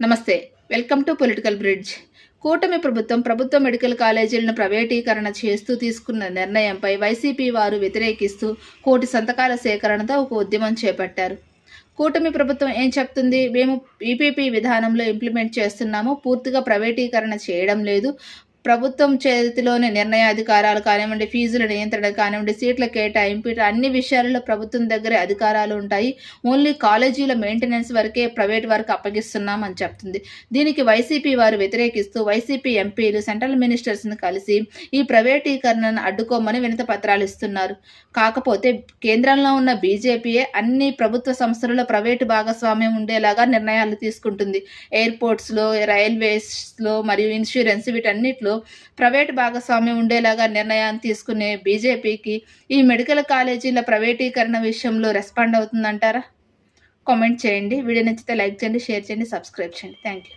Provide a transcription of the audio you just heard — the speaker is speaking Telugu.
నమస్తే. Welcome to political bridge. కూటమి ప్రభుత్వ మెడికల్ కాలేజీలను ప్రైవేటీకరణ చేస్తూ తీసుకున్న నిర్ణయంపై వైసీపీ వారు వ్యతిరేకిస్తూ కోటి సంతకాల సేకరణతో ఒక ఉద్యమం చేపట్టారు. కూటమి ప్రభుత్వం ఏం చెప్తుంది? మేము పీపీపీ విధానంలో ఇంప్లిమెంట్ చేస్తున్నాము, పూర్తిగా ప్రైవేటీకరణ చేయడం లేదు, ప్రభుత్వం చేతిలోని నిర్ణయాధికారాలు కానివ్వండి, ఫీజుల నియంత్రణ కానివ్వండి, సీట్ల కేటాయింపు, అన్ని విషయాలలో ప్రభుత్వం దగ్గరే అధికారాలు ఉంటాయి, ఓన్లీ కాలేజీల మెయింటెనెన్స్ వరకే ప్రైవేట్ వారికి అప్పగిస్తున్నాం అని చెప్తుంది. దీనికి వైసీపీ వారు వ్యతిరేకిస్తూ వైసీపీ ఎంపీలు సెంట్రల్ మినిస్టర్స్ని కలిసి ఈ ప్రైవేటీకరణను అడ్డుకోమని వినతి పత్రాలు ఇస్తున్నారు. కాకపోతే కేంద్రంలో ఉన్న బీజేపీయే అన్ని ప్రభుత్వ సంస్థలలో ప్రైవేటు భాగస్వామ్యం ఉండేలాగా నిర్ణయాలు తీసుకుంటుంది. ఎయిర్పోర్ట్స్లో, రైల్వేస్లో మరియు ఇన్సూరెన్స్ వీటన్నిటిలో ప్రైవేట్ భాగస్వామ్యం ఉండేలాగా నిర్ణయాన్ని తీసుకునే బీజేపీకి ఈ మెడికల్ కాలేజీల ప్రైవేటీకరణ విషయంలో రెస్పాండ్ అవుతుందంటారా? కామెంట్ చేయండి. వీడియో నచ్చితే లైక్ చేయండి, షేర్ చేయండి, సబ్స్క్రైబ్ చేయండి. Thank you.